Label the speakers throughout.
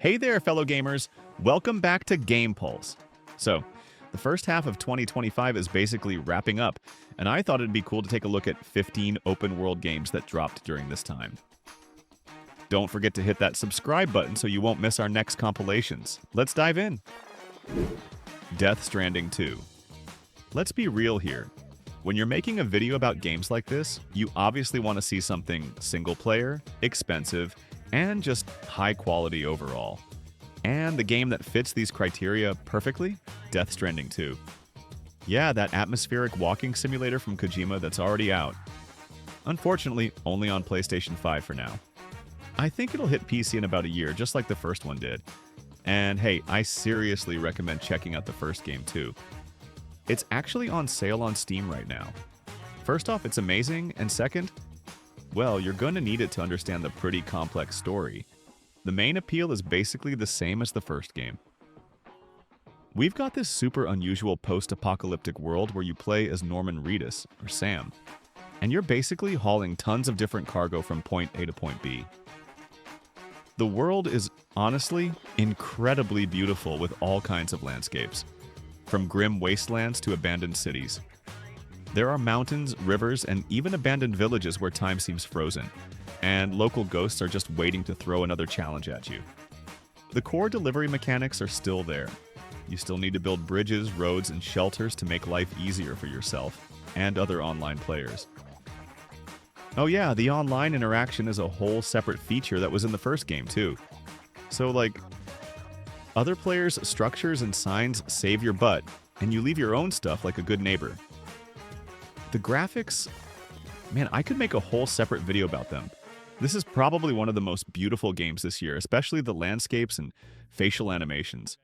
Speaker 1: Hey there, fellow gamers! Welcome back to Game Pulse. So, the first half of 2025 is basically wrapping up, and I thought it'd be cool to take a look at 15 open world games that dropped during this time. Don't forget to hit that subscribe button so you won't miss our next compilations. Let's dive in! Death Stranding 2. Let's be real here. When you're making a video about games like this, you obviously want to see something single player, expensive, and just high quality overall. And the game that fits these criteria perfectly? Death Stranding 2. Yeah, that atmospheric walking simulator from Kojima that's already out. Unfortunately, only on PlayStation 5 for now. I think it'll hit PC in about a year, just like the first one did. And hey, I seriously recommend checking out the first game too. It's actually on sale on Steam right now. First off, it's amazing, and second, well, you're going to need it to understand the pretty complex story. The main appeal is basically the same as the first game. We've got this super unusual post-apocalyptic world where you play as Norman Reedus, or Sam, and you're basically hauling tons of different cargo from point A to point B. The world is honestly incredibly beautiful with all kinds of landscapes, from grim wastelands to abandoned cities. There are mountains, rivers, and even abandoned villages where time seems frozen, and local ghosts are just waiting to throw another challenge at you. The core delivery mechanics are still there. You still need to build bridges, roads, and shelters to make life easier for yourself and other online players. Oh yeah, the online interaction is a whole separate feature that was in the first game too. So other players' structures and signs save your butt, and you leave your own stuff like a good neighbor. The graphics, man, I could make a whole separate video about them. This is probably one of the most beautiful games this year, especially the landscapes and facial animations.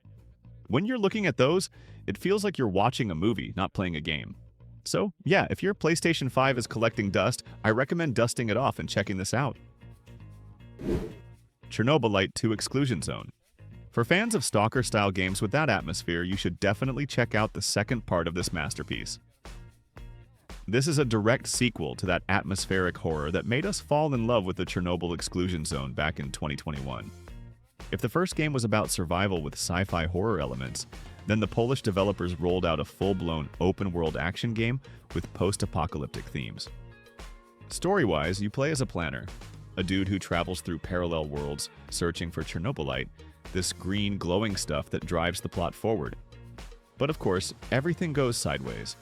Speaker 1: When you're looking at those, it feels like you're watching a movie, not playing a game. So, yeah, if your PlayStation 5 is collecting dust, I recommend dusting it off and checking this out. Chernobylite 2 Exclusion Zone. For fans of Stalker-style games with that atmosphere, you should definitely check out the second part of this masterpiece. This is a direct sequel to that atmospheric horror that made us fall in love with the Chernobyl Exclusion Zone back in 2021. If the first game was about survival with sci-fi horror elements, then the Polish developers rolled out a full-blown open-world action game with post-apocalyptic themes. Story-wise, you play as a planner, a dude who travels through parallel worlds searching for Chernobylite, this green glowing stuff that drives the plot forward. But of course, everything goes sideways.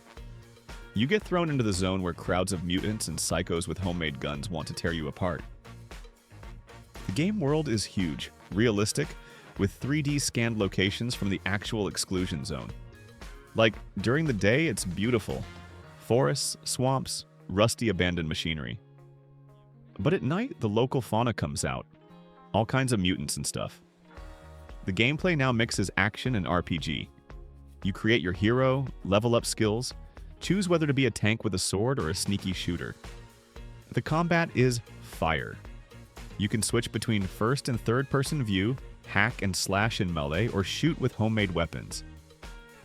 Speaker 1: You get thrown into the zone where crowds of mutants and psychos with homemade guns want to tear you apart. The game world is huge, realistic, with 3D scanned locations from the actual exclusion zone. During the day, it's beautiful. Forests, swamps, rusty abandoned machinery. But at night, the local fauna comes out. All kinds of mutants and stuff. The gameplay now mixes action and RPG. You create your hero, level up skills, choose whether to be a tank with a sword or a sneaky shooter. The combat is fire. You can switch between first and third person view, hack and slash in melee, or shoot with homemade weapons.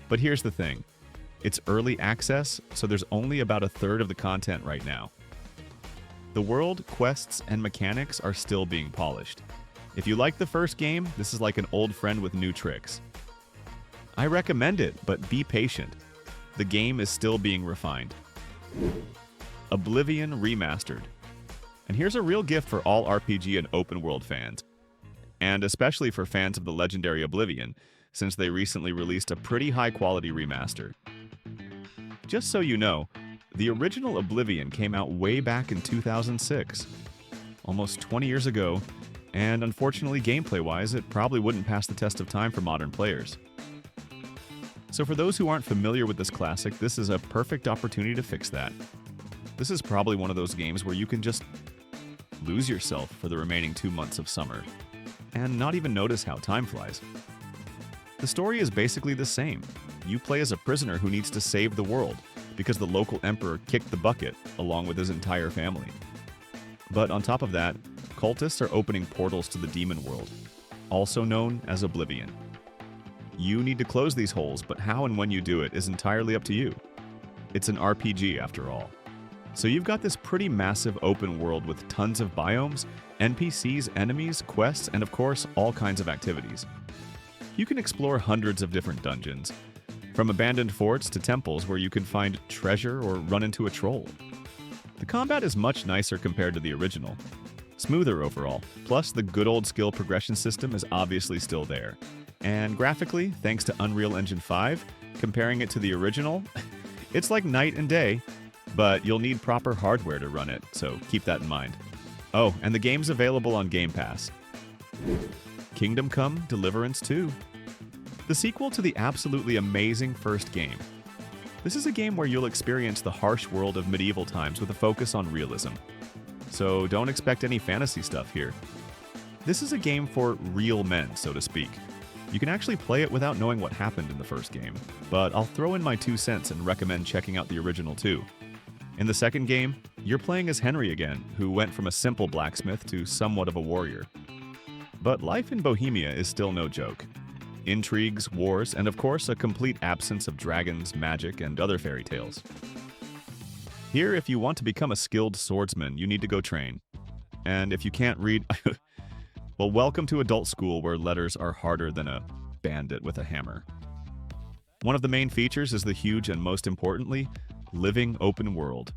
Speaker 1: But here's the thing. It's early access, so there's only about a third of the content right now. The world, quests, and mechanics are still being polished. If you like the first game, this is like an old friend with new tricks. I recommend it, but be patient. The game is still being refined. Oblivion Remastered. And here's a real gift for all RPG and open world fans. And especially for fans of the legendary Oblivion, since they recently released a pretty high quality remaster. Just so you know, the original Oblivion came out way back in 2006. Almost 20 years ago, and unfortunately gameplay-wise, it probably wouldn't pass the test of time for modern players. So for those who aren't familiar with this classic, this is a perfect opportunity to fix that. This is probably one of those games where you can just lose yourself for the remaining 2 months of summer, and not even notice how time flies. The story is basically the same. You play as a prisoner who needs to save the world, because the local emperor kicked the bucket, along with his entire family. But on top of that, cultists are opening portals to the demon world, also known as Oblivion. You need to close these holes, but how and when you do it is entirely up to you. It's an RPG after all. So you've got this pretty massive open world with tons of biomes, NPCs, enemies, quests, and of course, all kinds of activities. You can explore hundreds of different dungeons, from abandoned forts to temples where you can find treasure or run into a troll. The combat is much nicer compared to the original. Smoother overall, plus the good old skill progression system is obviously still there. And graphically, thanks to Unreal Engine 5, comparing it to the original, it's like night and day, but you'll need proper hardware to run it, so keep that in mind. Oh, and the game's available on Game Pass. Kingdom Come: Deliverance 2. The sequel to the absolutely amazing first game. This is a game where you'll experience the harsh world of medieval times with a focus on realism. So don't expect any fantasy stuff here. This is a game for real men, so to speak. You can actually play it without knowing what happened in the first game, but I'll throw in my 2 cents and recommend checking out the original too. In the second game, you're playing as Henry again, who went from a simple blacksmith to somewhat of a warrior. But life in Bohemia is still no joke. Intrigues, wars, and of course a complete absence of dragons, magic, and other fairy tales. Here, if you want to become a skilled swordsman, you need to go train. And if you can't read, well, welcome to adult school where letters are harder than a bandit with a hammer. One of the main features is the huge and most importantly, living open world.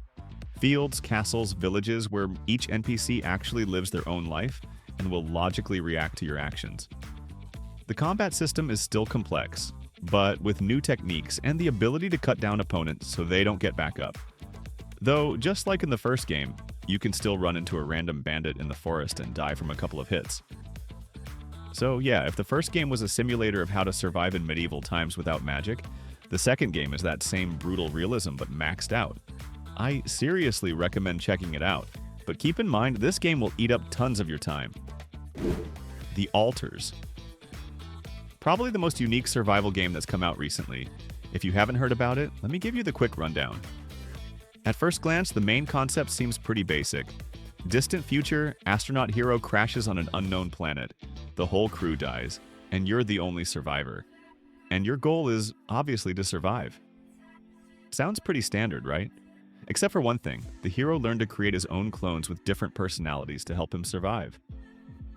Speaker 1: Fields, castles, villages where each NPC actually lives their own life and will logically react to your actions. The combat system is still complex, but with new techniques and the ability to cut down opponents so they don't get back up. Though, just like in the first game, you can still run into a random bandit in the forest and die from a couple of hits. So yeah, if the first game was a simulator of how to survive in medieval times without magic, the second game is that same brutal realism but maxed out. I seriously recommend checking it out, but keep in mind this game will eat up tons of your time. The Altars. Probably the most unique survival game that's come out recently. If you haven't heard about it, let me give you the quick rundown. At first glance, the main concept seems pretty basic. Distant future, astronaut hero crashes on an unknown planet. The whole crew dies, and you're the only survivor. And your goal is, obviously, to survive. Sounds pretty standard, right? Except for one thing, the hero learned to create his own clones with different personalities to help him survive.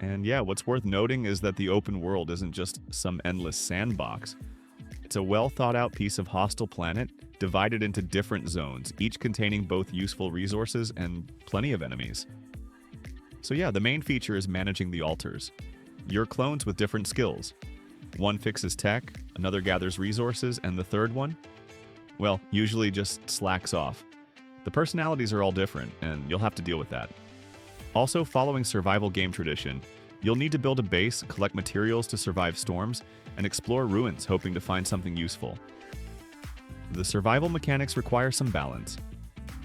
Speaker 1: And yeah, what's worth noting is that the open world isn't just some endless sandbox. It's a well-thought-out piece of hostile planet divided into different zones, each containing both useful resources and plenty of enemies. So yeah, the main feature is managing the altars. Your clones with different skills. One fixes tech, another gathers resources, and the third one, well, usually just slacks off. The personalities are all different, and you'll have to deal with that. Also, following survival game tradition, you'll need to build a base, collect materials to survive storms, and explore ruins hoping to find something useful. The survival mechanics require some balance.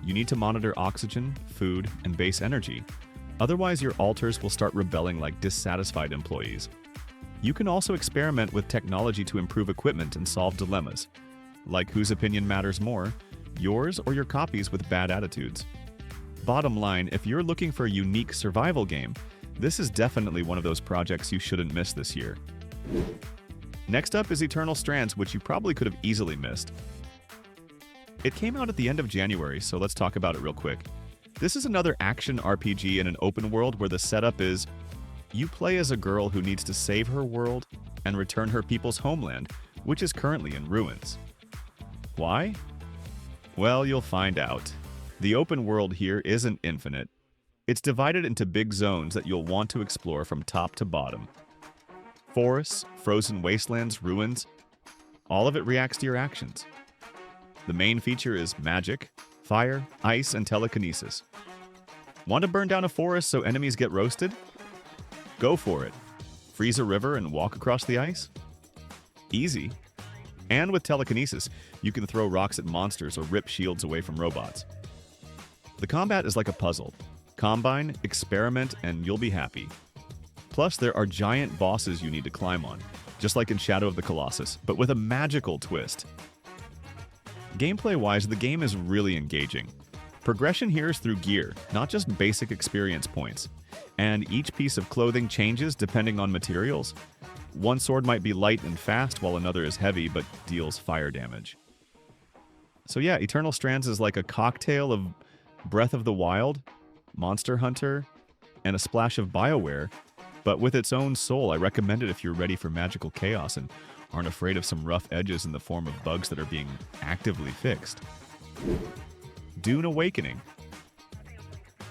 Speaker 1: You need to monitor oxygen, food, and base energy. Otherwise, your altars will start rebelling like dissatisfied employees. You can also experiment with technology to improve equipment and solve dilemmas, like whose opinion matters more, yours or your copies with bad attitudes. Bottom line, if you're looking for a unique survival game, this is definitely one of those projects you shouldn't miss this year. Next up is Eternal Strands, which you probably could have easily missed. It came out at the end of January, so let's talk about it real quick. This is another action RPG in an open world where the setup is you play as a girl who needs to save her world and return her people's homeland, which is currently in ruins. Why? Well, you'll find out. The open world here isn't infinite. It's divided into big zones that you'll want to explore from top to bottom. Forests, frozen wastelands, ruins, all of it reacts to your actions. The main feature is magic, fire, ice, and telekinesis. Want to burn down a forest so enemies get roasted? Go for it. Freeze a river and walk across the ice? Easy. And with telekinesis, you can throw rocks at monsters or rip shields away from robots. The combat is like a puzzle. Combine, experiment, and you'll be happy. Plus, there are giant bosses you need to climb on, just like in Shadow of the Colossus, but with a magical twist. Gameplay-wise, the game is really engaging. Progression here is through gear, not just basic experience points. And each piece of clothing changes depending on materials. One sword might be light and fast, while another is heavy but deals fire damage. So yeah, Eternal Strands is like a cocktail of Breath of the Wild, Monster Hunter, and a splash of BioWare, but with its own soul. I recommend it if you're ready for magical chaos and aren't afraid of some rough edges in the form of bugs that are being actively fixed. Dune Awakening.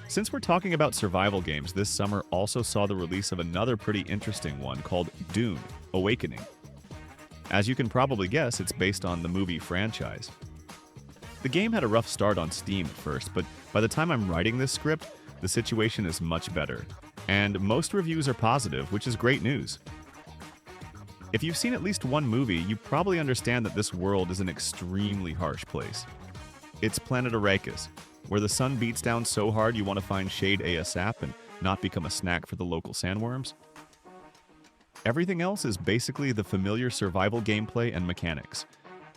Speaker 1: Since we're talking about survival games, this summer also saw the release of another pretty interesting one called Dune Awakening. As you can probably guess, it's based on the movie franchise. The game had a rough start on Steam at first, but by the time I'm writing this script, the situation is much better. And most reviews are positive, which is great news. If you've seen at least one movie, you probably understand that this world is an extremely harsh place. It's planet Arrakis, where the sun beats down so hard you want to find shade ASAP and not become a snack for the local sandworms. Everything else is basically the familiar survival gameplay and mechanics.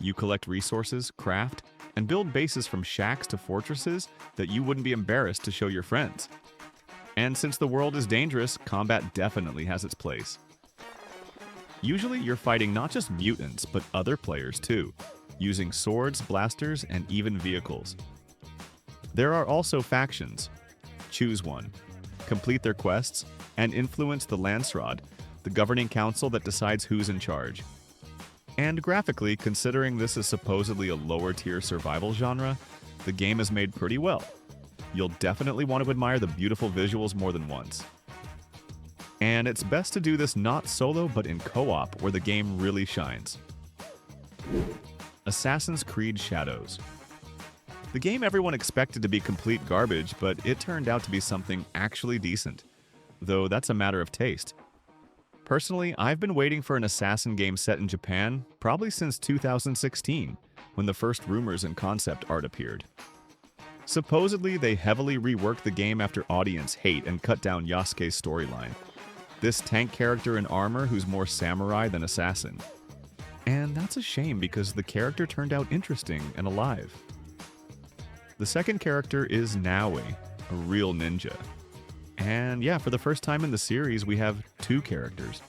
Speaker 1: You collect resources, craft, and build bases from shacks to fortresses that you wouldn't be embarrassed to show your friends. And since the world is dangerous, combat definitely has its place. Usually you're fighting not just mutants, but other players too, using swords, blasters, and even vehicles. There are also factions. Choose one, complete their quests, and influence the Landsraad, the governing council that decides who's in charge. And graphically, considering this is supposedly a lower-tier survival genre, the game is made pretty well. You'll definitely want to admire the beautiful visuals more than once. And it's best to do this not solo, but in co-op, where the game really shines. Assassin's Creed Shadows. The game everyone expected to be complete garbage, but it turned out to be something actually decent. Though that's a matter of taste. Personally, I've been waiting for an assassin game set in Japan probably since 2016, when the first rumors and concept art appeared. Supposedly, they heavily reworked the game after audience hate and cut down Yasuke's storyline. This tank character in armor who's more samurai than assassin. And that's a shame because the character turned out interesting and alive. The second character is Naui, a real ninja. And yeah, for the first time in the series, we have two characters.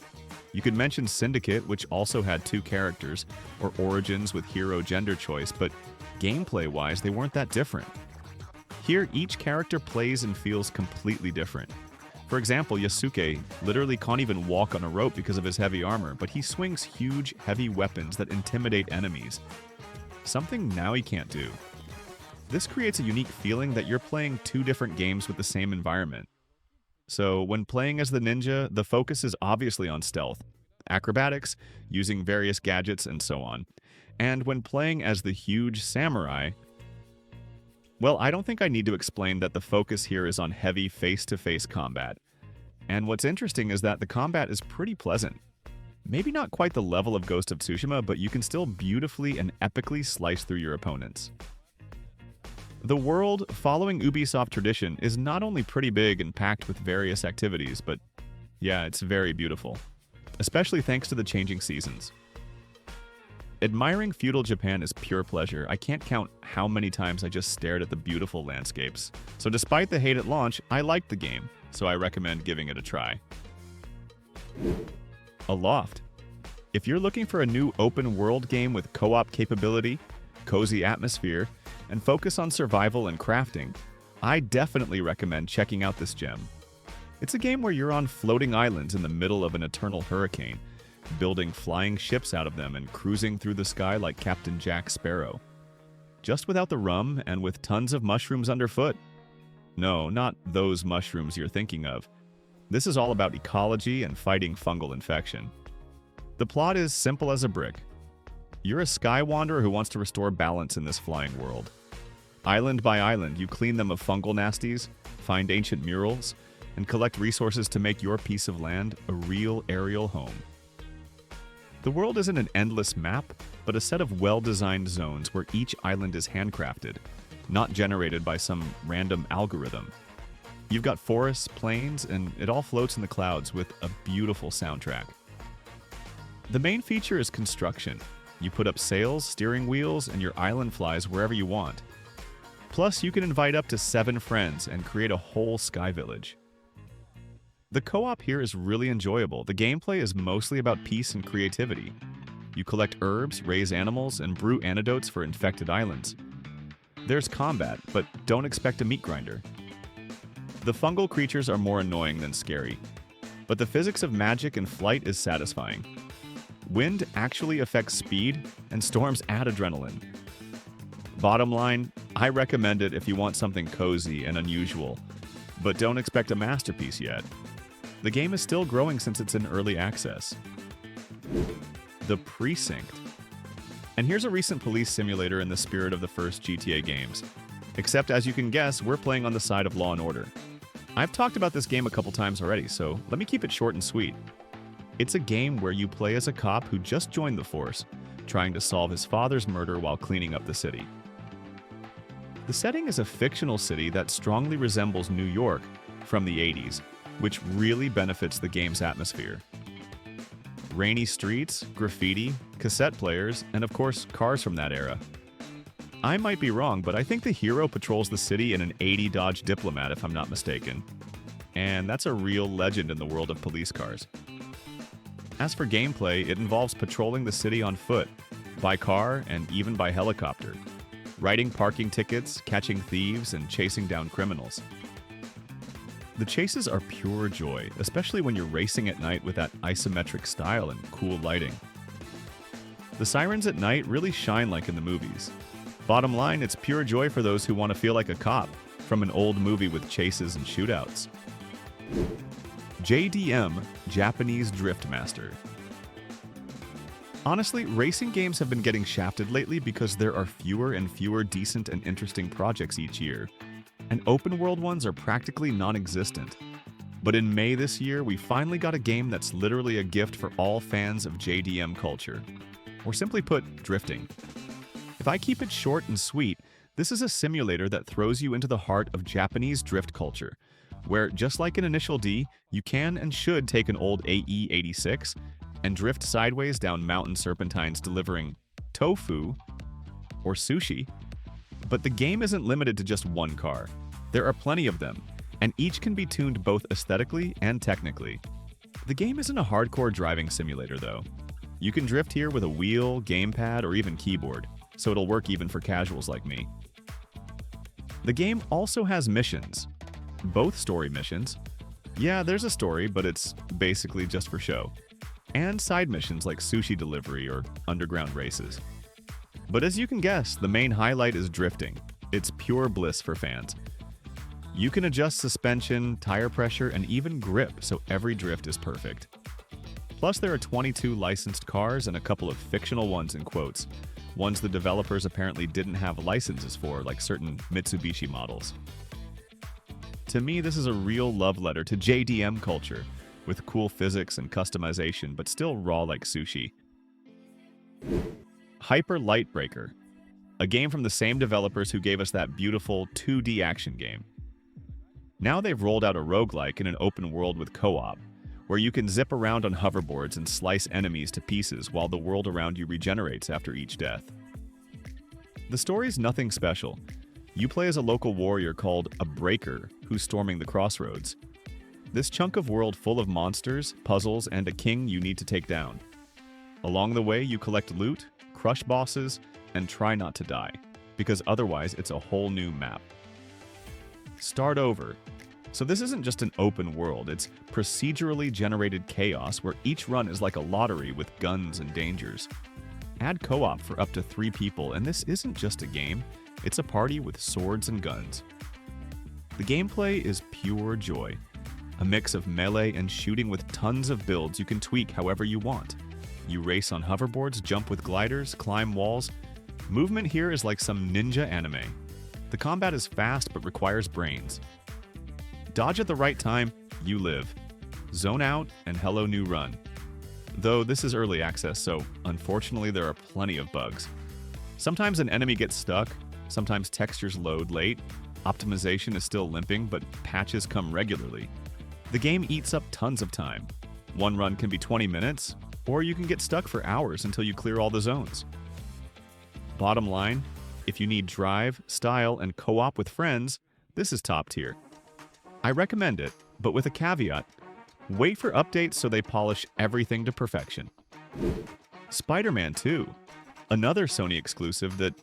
Speaker 1: You could mention Syndicate, which also had two characters, or Origins with hero gender choice, but gameplay-wise, they weren't that different. Here, each character plays and feels completely different. For example, Yasuke literally can't even walk on a rope because of his heavy armor, but he swings huge, heavy weapons that intimidate enemies. Something Naui can't do. This creates a unique feeling that you're playing two different games with the same environment. So, when playing as the ninja, the focus is obviously on stealth, acrobatics, using various gadgets, and so on. And when playing as the huge samurai, well, I don't think I need to explain that the focus here is on heavy face-to-face combat. And what's interesting is that the combat is pretty pleasant. Maybe not quite the level of Ghost of Tsushima, but you can still beautifully and epically slice through your opponents. The world, following Ubisoft tradition, is not only pretty big and packed with various activities, but yeah, it's very beautiful. Especially thanks to the changing seasons. Admiring feudal Japan is pure pleasure. I can't count how many times I just stared at the beautiful landscapes. So despite the hate at launch, I liked the game, so I recommend giving it a try. Eloft. If you're looking for a new open world game with co-op capability, cozy atmosphere, and focus on survival and crafting, I definitely recommend checking out this gem. It's a game where you're on floating islands in the middle of an eternal hurricane, building flying ships out of them and cruising through the sky like Captain Jack Sparrow. Just without the rum and with tons of mushrooms underfoot. No, not those mushrooms you're thinking of. This is all about ecology and fighting fungal infection. The plot is simple as a brick. You're a sky wanderer who wants to restore balance in this flying world. Island by island, you clean them of fungal nasties, find ancient murals, and collect resources to make your piece of land a real aerial home. The world isn't an endless map, but a set of well-designed zones where each island is handcrafted, not generated by some random algorithm. You've got forests, plains, and it all floats in the clouds with a beautiful soundtrack. The main feature is construction. You put up sails, steering wheels, and your island flies wherever you want. Plus, you can invite up to 7 friends and create a whole sky village. The co-op here is really enjoyable. The gameplay is mostly about peace and creativity. You collect herbs, raise animals, and brew antidotes for infected islands. There's combat, but don't expect a meat grinder. The fungal creatures are more annoying than scary, but the physics of magic and flight is satisfying. Wind actually affects speed, and storms add adrenaline. Bottom line, I recommend it if you want something cozy and unusual, but don't expect a masterpiece yet. The game is still growing since it's in early access. The Precinct. And here's a recent police simulator in the spirit of the first GTA games. Except, as you can guess, we're playing on the side of Law & Order. I've talked about this game a couple times already, so let me keep it short and sweet. It's a game where you play as a cop who just joined the force, trying to solve his father's murder while cleaning up the city. The setting is a fictional city that strongly resembles New York from the 80s, which really benefits the game's atmosphere. Rainy streets, graffiti, cassette players, and of course, cars from that era. I might be wrong, but I think the hero patrols the city in an 80 Dodge Diplomat if I'm not mistaken. And that's a real legend in the world of police cars. As for gameplay, it involves patrolling the city on foot, by car, and even by helicopter, writing parking tickets, catching thieves, and chasing down criminals. The chases are pure joy, especially when you're racing at night with that isometric style and cool lighting. The sirens at night really shine like in the movies. Bottom line, it's pure joy for those who want to feel like a cop from an old movie with chases and shootouts. JDM, Japanese Drift Master. Honestly, racing games have been getting shafted lately because there are fewer and fewer decent and interesting projects each year, and open-world ones are practically non-existent. But in May this year, we finally got a game that's literally a gift for all fans of JDM culture, or simply put, drifting. If I keep it short and sweet, this is a simulator that throws you into the heart of Japanese drift culture, where, just like in Initial D, you can and should take an old AE-86 and drift sideways down mountain serpentines delivering tofu or sushi. But the game isn't limited to just one car. There are plenty of them, and each can be tuned both aesthetically and technically. The game isn't a hardcore driving simulator, though. You can drift here with a wheel, gamepad, or even keyboard, so it'll work even for casuals like me. The game also has missions. Both story missions. Yeah, there's a story, but it's basically just for show. And side missions like sushi delivery or underground races. But as you can guess, the main highlight is drifting. It's pure bliss for fans. You can adjust suspension, tire pressure, and even grip so every drift is perfect. Plus, there are 22 licensed cars and a couple of fictional ones in quotes, ones the developers apparently didn't have licenses for, like certain Mitsubishi models. To me, this is a real love letter to JDM culture, with cool physics and customization, but still raw like sushi. Hyper Light Breaker, a game from the same developers who gave us that beautiful 2D action game. Now they've rolled out a roguelike in an open world with co-op, where you can zip around on hoverboards and slice enemies to pieces while the world around you regenerates after each death. The story's nothing special. You play as a local warrior called a Breaker who's storming the crossroads. This chunk of world full of monsters, puzzles, and a king you need to take down. Along the way, you collect loot, crush bosses, and try not to die, because otherwise it's a whole new map. Start over. So this isn't just an open world, it's procedurally generated chaos where each run is like a lottery with guns and dangers. Add co-op for up to 3 people, and this isn't just a game, it's a party with swords and guns. The gameplay is pure joy. A mix of melee and shooting with tons of builds you can tweak however you want. You race on hoverboards, jump with gliders, climb walls. Movement here is like some ninja anime. The combat is fast but requires brains. Dodge at the right time, you live. Zone out, and hello new run. Though this is early access, so unfortunately there are plenty of bugs. Sometimes an enemy gets stuck, sometimes textures load late, optimization is still limping, but patches come regularly. The game eats up tons of time. One run can be 20 minutes, or you can get stuck for hours until you clear all the zones. Bottom line, if you need drive, style, and co-op with friends, this is top tier. I recommend it, but with a caveat. Wait for updates so they polish everything to perfection. Spider-Man 2, another Sony exclusive that,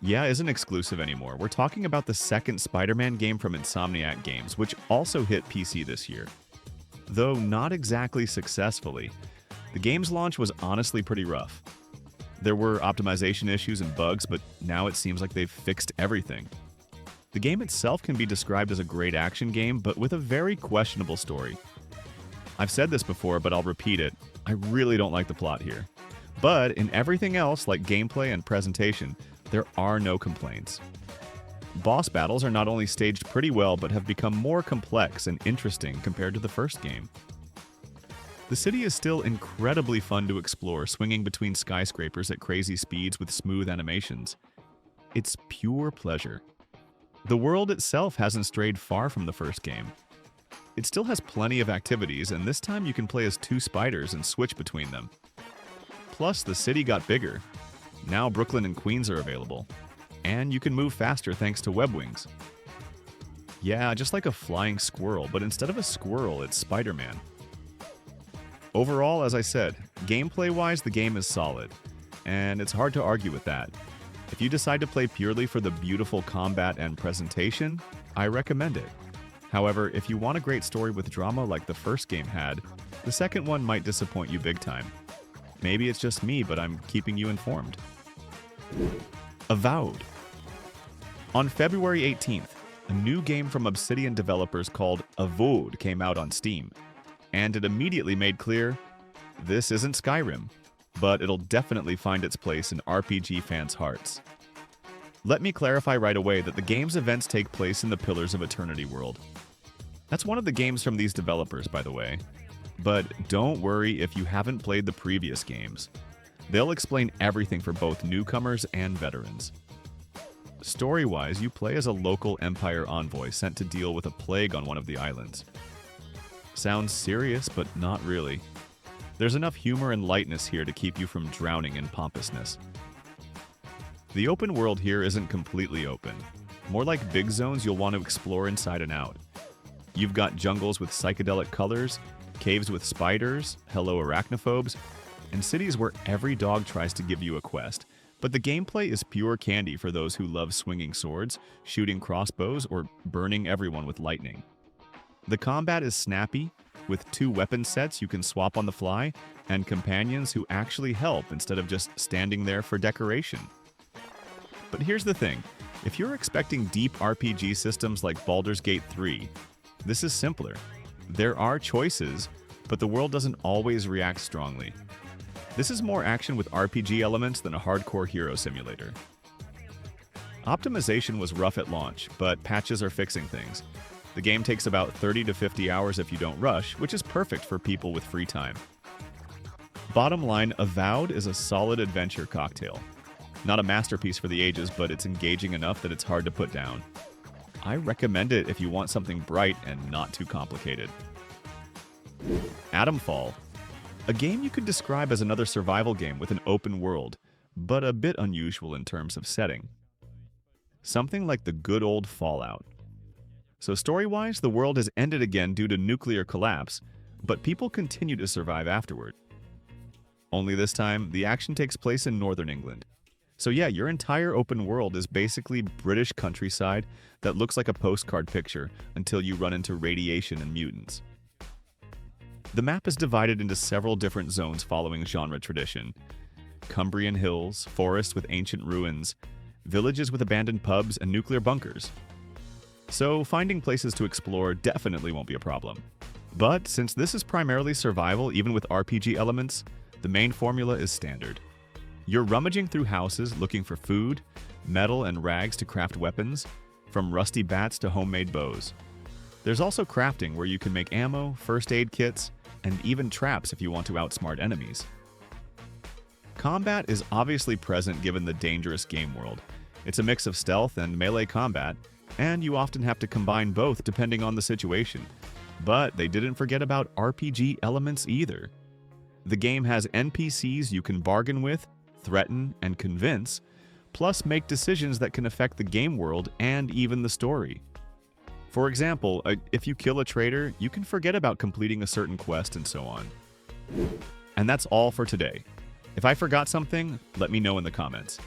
Speaker 1: Yeah, isn't exclusive anymore. We're talking about the second Spider-Man game from Insomniac Games, which also hit PC this year. Though not exactly successfully. The game's launch was honestly pretty rough. There were optimization issues and bugs, but now it seems like they've fixed everything. The game itself can be described as a great action game, but with a very questionable story. I've said this before, but I'll repeat it. I really don't like the plot here. But in everything else, like gameplay and presentation, there are no complaints. Boss battles are not only staged pretty well, but have become more complex and interesting compared to the first game. The city is still incredibly fun to explore, swinging between skyscrapers at crazy speeds with smooth animations. It's pure pleasure. The world itself hasn't strayed far from the first game. It still has plenty of activities, and this time you can play as two spiders and switch between them. Plus, the city got bigger. Now Brooklyn and Queens are available. And you can move faster thanks to web wings. Yeah, just like a flying squirrel, but instead of a squirrel, it's Spider-Man. Overall, as I said, gameplay-wise, the game is solid, and it's hard to argue with that. If you decide to play purely for the beautiful combat and presentation, I recommend it. However, if you want a great story with drama like the first game had, the second one might disappoint you big time. Maybe it's just me, but I'm keeping you informed. Avowed. On February 18th, a new game from Obsidian developers called Avowed came out on Steam, and it immediately made clear, this isn't Skyrim, but it'll definitely find its place in RPG fans' hearts. Let me clarify right away that the game's events take place in the Pillars of Eternity world. That's one of the games from these developers, by the way. But don't worry if you haven't played the previous games. They'll explain everything for both newcomers and veterans. Story-wise, you play as a local Empire envoy sent to deal with a plague on one of the islands. Sounds serious, but not really. There's enough humor and lightness here to keep you from drowning in pompousness. The open world here isn't completely open. More like big zones you'll want to explore inside and out. You've got jungles with psychedelic colors, caves with spiders, hello arachnophobes, and cities where every dog tries to give you a quest. But the gameplay is pure candy for those who love swinging swords, shooting crossbows, or burning everyone with lightning. The combat is snappy, with 2 weapon sets you can swap on the fly, and companions who actually help instead of just standing there for decoration. But here's the thing, if you're expecting deep RPG systems like Baldur's Gate 3, this is simpler. There are choices, but the world doesn't always react strongly. This is more action with RPG elements than a hardcore hero simulator. Optimization was rough at launch, but patches are fixing things. The game takes about 30 to 50 hours if you don't rush, which is perfect for people with free time. Bottom line, Avowed is a solid adventure cocktail. Not a masterpiece for the ages, but it's engaging enough that it's hard to put down. I recommend it if you want something bright and not too complicated. Atomfall. A game you could describe as another survival game with an open world, but a bit unusual in terms of setting. Something like the good old Fallout. So story-wise, the world has ended again due to nuclear collapse, but people continue to survive afterward. Only this time, the action takes place in northern England. So yeah, your entire open world is basically British countryside that looks like a postcard picture until you run into radiation and mutants. The map is divided into several different zones following genre tradition. Cumbrian hills, forests with ancient ruins, villages with abandoned pubs, and nuclear bunkers. So finding places to explore definitely won't be a problem. But since this is primarily survival even with RPG elements, the main formula is standard. You're rummaging through houses looking for food, metal, and rags to craft weapons, from rusty bats to homemade bows. There's also crafting where you can make ammo, first aid kits, and even traps if you want to outsmart enemies. Combat is obviously present given the dangerous game world. It's a mix of stealth and melee combat, and you often have to combine both depending on the situation. But they didn't forget about RPG elements either. The game has NPCs you can bargain with, threaten, and convince, plus make decisions that can affect the game world and even the story. For example, if you kill a traitor, you can forget about completing a certain quest and so on. And that's all for today. If I forgot something, let me know in the comments.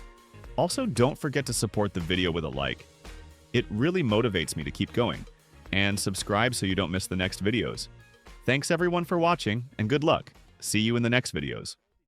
Speaker 1: Also, don't forget to support the video with a like. It really motivates me to keep going. And subscribe so you don't miss the next videos. Thanks everyone for watching, and good luck. See you in the next videos.